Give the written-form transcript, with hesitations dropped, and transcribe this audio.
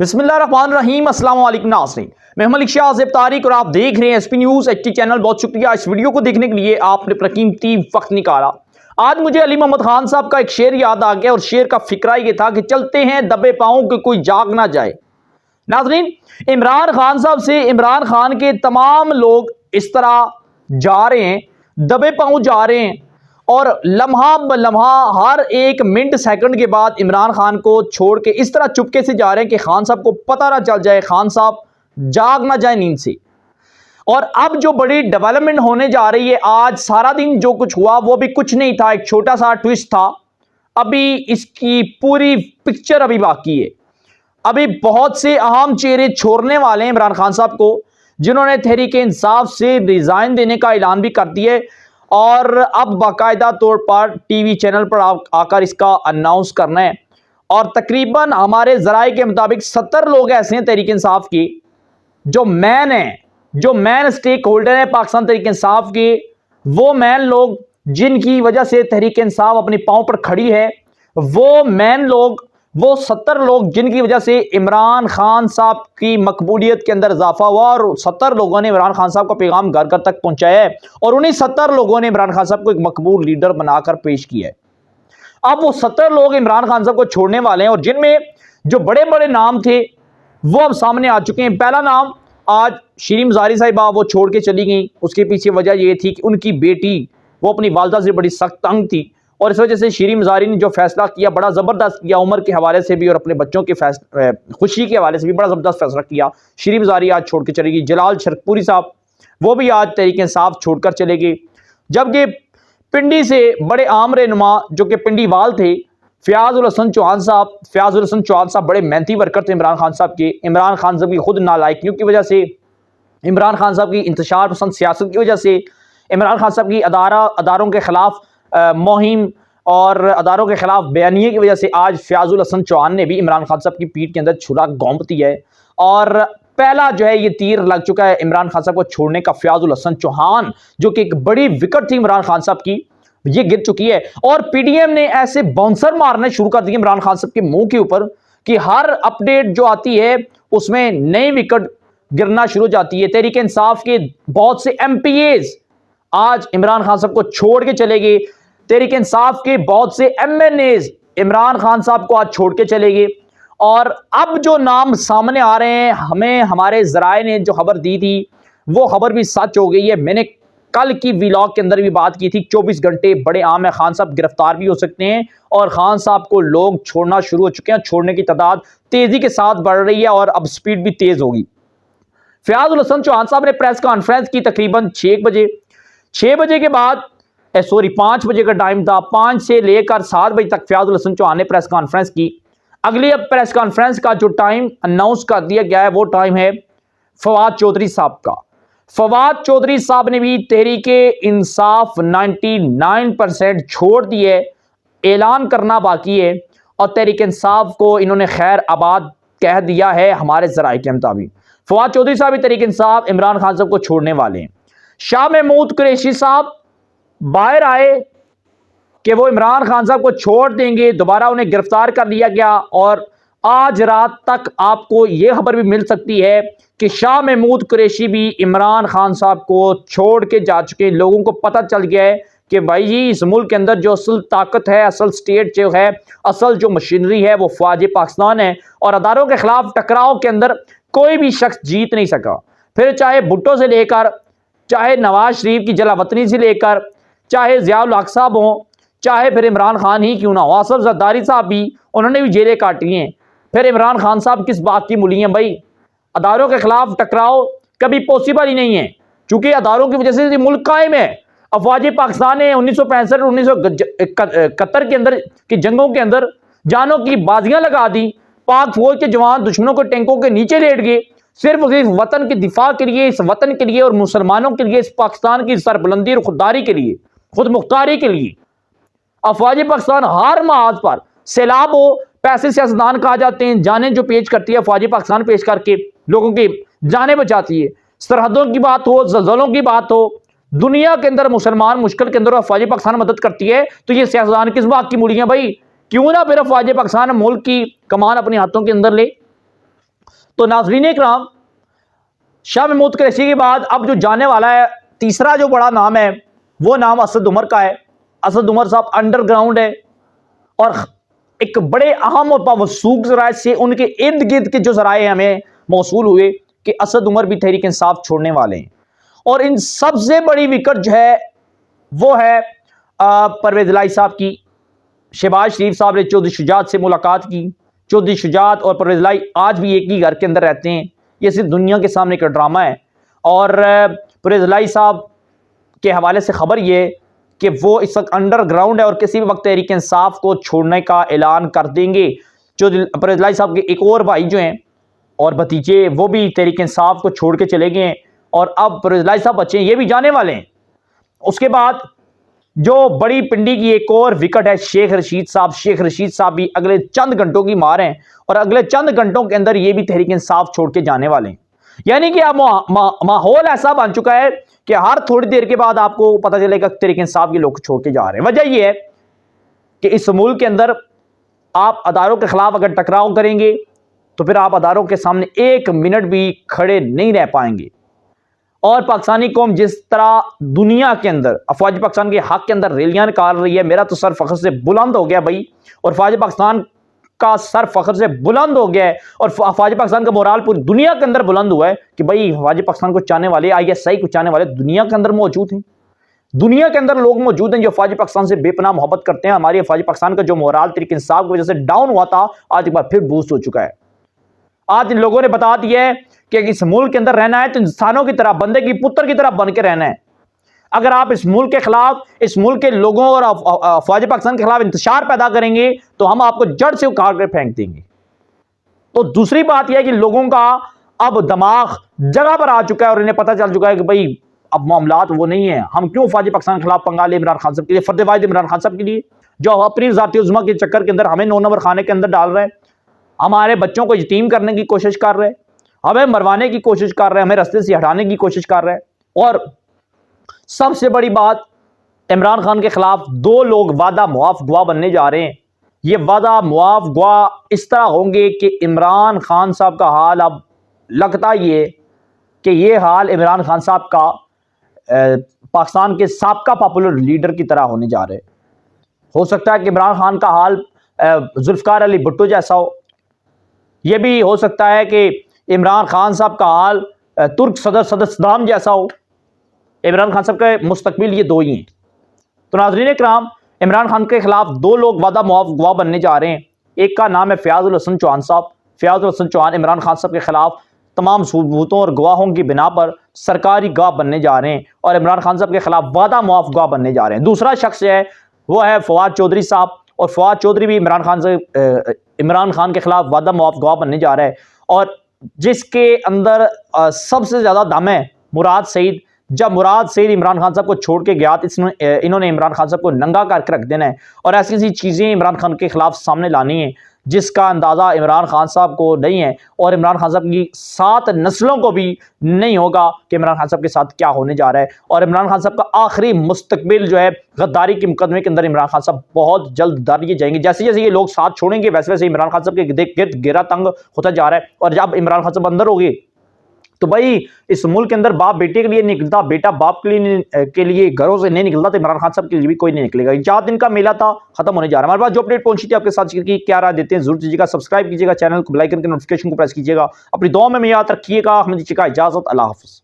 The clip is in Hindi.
बिस्मिल्लाहिर्रहमानिर्रहीम अस्सलाम वालेकुम नाज़रीन, मैं मलिक शाहज़ेब तारिक और आप देख रहे हैं एसपी न्यूज़ एचटी चैनल। बहुत शुक्रिया इस वीडियो को देखने के लिए, आपने अपना कीमती वक्त निकाला। आज मुझे अली मोहम्मद खान साहब का एक शेर याद आ गया और शेर का फिक्रा ये था कि चलते हैं दबे पाँव कि कोई जाग ना जाए। नाज़रीन, इमरान खान साहब से इमरान खान के तमाम लोग इस तरह जा रहे हैं, दबे पाँव जा रहे हैं और लम्हा ब लम्हा हर एक मिनट सेकंड के बाद इमरान खान को छोड़ के इस तरह चुपके से जा रहे हैं कि खान साहब को पता ना चल जाए, खान साहब जाग ना जाए नींद से। और अब जो बड़ी डेवलपमेंट होने जा रही है, आज सारा दिन जो कुछ हुआ वो भी कुछ नहीं था, एक छोटा सा ट्विस्ट था। अभी इसकी पूरी पिक्चर अभी बाकी है। अभी बहुत से अहम चेहरे छोड़ने वाले हैं इमरान खान साहब को, जिन्होंने तहरीक इंसाफ से रिजाइन देने का ऐलान भी कर दिया है और अब बाकायदा तौर पर टीवी चैनल पर आकर इसका अनाउंस करना है। और तकरीबन हमारे ज़राए के मुताबिक 70 लोग ऐसे हैं तहरीक इंसाफ के जो मैन हैं, जो मैन स्टेक होल्डर है पाकिस्तान तहरीक इंसाफ के, वो मैन लोग जिनकी वजह से तहरीक इंसाफ अपने पाँव पर खड़ी है, वो मैन लोग, वो 70 लोग जिनकी वजह से इमरान खान साहब की मकबूलियत के अंदर इजाफा हुआ और 70 लोगों ने इमरान खान साहब का पैगाम घर घर तक पहुंचाया है और उन्हीं 70 लोगों ने इमरान खान साहब को एक मकबूल लीडर बनाकर पेश किया है। अब वो 70 लोग इमरान खान साहब को छोड़ने वाले हैं और जिनमें जो बड़े बड़े नाम थे वो अब सामने आ चुके हैं। पहला नाम, आज शीरीन मज़ारी साहिबा वो छोड़ के चली गई। उसके पीछे वजह यह थी कि उनकी बेटी वो अपनी वालदा से बड़ी सख्त तंग थी और इस वजह से शीरीन मज़ारी ने जो फैसला किया बड़ा ज़बरदस्त किया, उम्र के हवाले से भी और अपने बच्चों के खुशी के हवाले से भी बड़ा ज़बरदस्त फैसला किया। शीरीन मज़ारी आज छोड़ के चलेगी। जलाल शरकपुरी साहब वो भी आज तहरीक इंसाफ छोड़कर चले गए। जबकि पिंडी से बड़े आम रहनुमा जो कि पिंडी वाल थे, फयाजुल हसन चौहान साहब बड़े मेहनती वर्कर थे इमरान खान साहब के। इमरान खान साहब की खुद नालायकियों की वजह से, इमरान खान साहब की इंतशार पसंद सियासत की वजह से, इमरान खान साहब की अदारों के खिलाफ मुहिम और अदारों के खिलाफ बयानिए की वजह से आज फयाजुल हसन चौहान ने भी इमरान खान साहब की पीठ के अंदर छुरा घोंप दिया है और पहला जो है ये तीर लग चुका है इमरान खान साहब को छोड़ने का। फयाजुल हसन चौहान जो कि एक बड़ी विकेट थी इमरान खान साहब की, ये गिर चुकी है और पीडीएम ने ऐसे बाउंसर मारने शुरू कर दिए इमरान खान साहब के मुंह के ऊपर कि हर अपडेट जो आती है उसमें नई विकेट गिरना शुरू हो जाती है। तहरीक इंसाफ के बहुत से एमपीएस आज इमरान खान साहब को छोड़ के चले गए। तहरीक इंसाफ के बहुत से एमएनएज इमरान खान साहब को आज छोड़ के चले गए और अब जो नाम सामने आ रहे हैं, हमें हमारे ज़राए ने जो खबर दी थी वो खबर भी सच हो गई है। मैंने कल की व्लॉग के अंदर भी बात की थी, 24 घंटे बड़े आम है, खान साहब गिरफ्तार भी हो सकते हैं और खान साहब को लोग छोड़ना शुरू हो चुके हैं। छोड़ने की तादाद तेजी के साथ बढ़ रही है और अब स्पीड भी तेज होगी। फयाजुल हसन चौहान साहब ने प्रेस कॉन्फ्रेंस की तकरीबन 6 बजे के बाद 5 बजे का टाइम था, 5 से लेकर 7 बजे तक फयाजुल हसन चौहान ने प्रेस कॉन्फ्रेंस की। अगली अब प्रेस कॉन्फ्रेंस का जो टाइम अनाउंस कर दिया गया है वो टाइम है फवाद चौधरी साहब का। फवाद चौधरी साहब ने भी तहरीक इंसाफ 99% छोड़ दिए, ऐलान करना बाकी है और तहरीक इंसाफ को इन्होंने खैर आबाद कह दिया है। हमारे ज़राए के मुताबिक फवाद चौधरी साहब भी तहरीक इंसाफ इमरान खान साहब को छोड़ने वाले हैं। शाह महमूद कुरैशी साहब बाहर आए कि वो इमरान खान साहब को छोड़ देंगे, दोबारा उन्हें गिरफ्तार कर लिया गया और आज रात तक आपको यह खबर भी मिल सकती है कि शाह महमूद कुरैशी भी इमरान खान साहब को छोड़ के जा चुके हैं। लोगों को पता चल गया है कि भाई जी इस मुल्क के अंदर जो असल ताकत है, असल स्टेट जो है, असल जो मशीनरी है वो फौज पाकिस्तान है और अदारों के खिलाफ टकराव के अंदर कोई भी शख्स जीत नहीं सका। फिर चाहे भुट्टो से लेकर, चाहे नवाज शरीफ की जलावतनी से लेकर, चाहे ज़ियाउल हक साहब हों, चाहे फिर इमरान खान ही क्यों ना हो, आसफ जरदारी साहब भी, उन्होंने भी जेलें काटी हैं। फिर इमरान खान साहब किस बात की मूली हैं भाई? अदारों के खिलाफ टकराव कभी पॉसिबल ही नहीं है क्योंकि अदारों की वजह से मुल्क कायम है। अफवाज पाकिस्तान ने 1965 और 1971 के अंदर की जंगों के अंदर जानों की बाजियां लगा दी। पाक फौज के जवान दुश्मनों के टैंकों के नीचे लेट गए सिर्फ वतन के दिफा के लिए, इस वतन के लिए और मुसलमानों के लिए, इस पाकिस्तान की सरबुलंदी और खुददारी के लिए, खुद मुख्तारी के लिए। अफवाज पाकिस्तान हर महाज पर सैलाब हो, पैसे सियासतदान कहा जाते हैं, जानें जो पेश करती है अफवाज पाकिस्तान पेश करके लोगों की जानें बचाती है। सरहदों की बात हो, ज़लज़लों की बात हो, दुनिया के अंदर मुसलमान मुश्किल के अंदर अफवाज पाकिस्तान मदद करती है, तो ये सियासतदान किस बात की मूलियां भाई? क्यों ना फिर अफवाज पाकिस्तान मुल्क की कमान अपने हाथों के अंदर ले। तो नाज़रीन इकराम, शाह महमूद कुरैशी के बाद अब जो जाने वाला है तीसरा जो बड़ा नाम है वो नाम असद उमर का है। असद उमर साहब अंडरग्राउंड है और एक बड़े अहम और बावसूख ज़राए से उनके इर्द गिर्द के जो ज़राए हमें मौसूल हुए कि असद उमर भी तहरीक इंसाफ छोड़ने वाले हैं। और इन सबसे बड़ी विकेट जो है वो है परवेज़ इलाही साहब की। शहबाज शरीफ साहब ने चौधरी शुजात से मुलाकात की। चौधरी शुजात और परवेज़ इलाही आज भी एक ही घर के अंदर रहते हैं। ये सिर्फ दुनिया के सामने का ड्रामा है। और परवेज़ इलाही साहब के हवाले से खबर ये कि वो इस वक्त अंडरग्राउंड है और किसी भी वक्त तहरीक इंसाफ को छोड़ने का ऐलान कर देंगे। चौधरी परवेज़ इलाही साहब के एक और भाई जो हैं और भतीजे वो भी तहरीक इंसाफ को छोड़ के चले गए हैं और अब परवेज़ इलाही साहब बच्चे ये भी जाने वाले हैं। उसके बाद जो बड़ी पिंडी की एक और विकेट है शेख रशीद साहब। शेख रशीद साहब भी अगले चंद घंटों की मार हैं और अगले चंद घंटों के अंदर ये भी तहरीक इंसाफ छोड़ के जाने वाले हैं। यानी कि अब माहौल ऐसा बन चुका है कि हर थोड़ी देर के बाद आपको पता चलेगा तहरीक इंसाफ के लोग छोड़ के जा रहे हैं। वजह यह है कि इस मुल्क के अंदर आप अदारों के खिलाफ अगर टकराव करेंगे तो फिर आप अदारों के सामने एक मिनट भी खड़े नहीं रह पाएंगे। और पाकिस्तानी कौम जिस तरह दुनिया के अंदर अफवाज पाकिस्तान के हक के अंदर रैलियां निकाल रही है, मेरा तो सर फख्र से बुलंद हो गया भाई। और फौज पाकिस्तान का सर फख्र से बुलंद हो गया है और फौज पाकिस्तान का मोराल पूरी दुनिया के अंदर बुलंद हुआ है कि भाई फौज पाकिस्तान को चाहने वाले, ISI को चाहने वाले दुनिया के अंदर मौजूद हैं। दुनिया के अंदर लोग मौजूद हैं जो फौज पाकिस्तान से बेपनाह मोहब्बत करते हैं। हमारी फौज पाकिस्तान का जो मोराल तहरीक इंसाफ की वजह से डाउन हुआ था, आज एक बार फिर बूस्ट हो चुका है। आज इन लोगों ने बता दिया है कि इस मुल्क के अंदर रहना है तो इंसानों की तरह, बंदे की पुत्र की तरह बन के रहना है। अगर आप इस मुल्क के खिलाफ, इस मुल्क के लोगों और फौज पाकिस्तान के खिलाफ इंतशार पैदा करेंगे तो हम आपको जड़ से उखाड़ कर फेंक देंगे। तो दूसरी बात यह है कि लोगों का अब दिमाग जगह पर आ चुका है और इन्हें पता चल चुका है कि भाई अब मामलात वो नहीं है। हम क्यों फौज पाकिस्तान के खिलाफ पंगा ले इमरान खान साहब के लिए, फर्द वाहिद इमरान खान साहब के लिए जो अपनी ज़ाती उज़्मा के चक्कर के अंदर हमें 9 नंबर खाने के अंदर डाल रहे हैं, हमारे बच्चों को यतीम करने की कोशिश कर रहे हैं, हमें मरवाने की कोशिश कर रहे हैं, हमें रास्ते से हटाने की कोशिश कर रहे हैं। और सबसे बड़ी बात, इमरान खान के खिलाफ 2 लोग वादा मुआफ गवाह बनने जा रहे हैं। ये वादा मुआफ गवाह इस तरह होंगे कि इमरान खान साहब का हाल अब लगता ये कि ये हाल इमरान खान साहब का पाकिस्तान के साबका पॉपुलर लीडर की तरह होने जा रहे हैं। हो सकता है कि इमरान खान का हाल जुल्फकार अली भुट्टो जैसा हो। यह भी हो सकता है कि इमरान खान साहब का हाल तुर्क सदर सद्दाम जैसा हो। इमरान खान साहब के मुस्तकबिल ये 2 ही हैं। तो नाज़रीन इकराम, इमरान खान के खिलाफ 2 लोग वादा मुआफ गवाह बनने जा रहे हैं। एक का नाम है फयाजुल हसन चौहान साहब। फयाजुल हसन चौहान इमरान खान साहब के खिलाफ तमाम सबूतों और गवाहों की बिना पर सरकारी गवाह बनने जा रहे हैं और इमरान खान साहब के खिलाफ वादा मुआफ गवाह बनने जा रहे हैं। दूसरा शख्स है वो है फवाद चौधरी साहब और फवाद चौधरी भी इमरान खान के खिलाफ वादा मुआफ गवाह बनने जा रहा है और जिसके अंदर सबसे ज़्यादा दम है मुराद सईद। जब मुराद सईद इमरान खान साहब को छोड़ के गया तो इन्होंने इमरान खान साहब को नंगा करके रख देना है और ऐसी ऐसी चीज़ें इमरान खान के खिलाफ सामने लानी है जिसका अंदाज़ा इमरान खान साहब को नहीं है और इमरान खान साहब की 7 नस्लों को भी नहीं होगा कि इमरान खान साहब के साथ क्या होने जा रहा है। और इमरान खान साहब का आखिरी मुस्तकबिल जो है गद्दारी के मुकदमे के अंदर इमरान खान साहब बहुत जल्द दारिए जाएंगे। जैसे जैसे ये लोग साथ छोड़ेंगे वैसे वैसे इमरान खान साहब के गिरद घेरा तंग होता जा रहा है। और जब इमरान खान साहब अंदर हो गए तो भाई इस मुल्क के अंदर बाप बेटे के लिए निकलता, बेटा बाप के लिए घरों से नहीं निकलता, तो इमरान खान साहब के लिए भी कोई नहीं निकलेगा। 4 दिन का मेला था, खत्म होने जा रहा है। हमारे पास जो अपडेट पहुंची थी आपके साथ शेयर की, क्या राय देते हैं जरूर दीजिएगा। सब्सक्राइब कीजिएगा, चैनल को बेल आइकन के नोटिफिकेशन को प्रेस कीजिएगा। अपनी दुआ में याद रखिएगा। हमें दीजिएगा इजाजत। अल्लाह हाफिज़।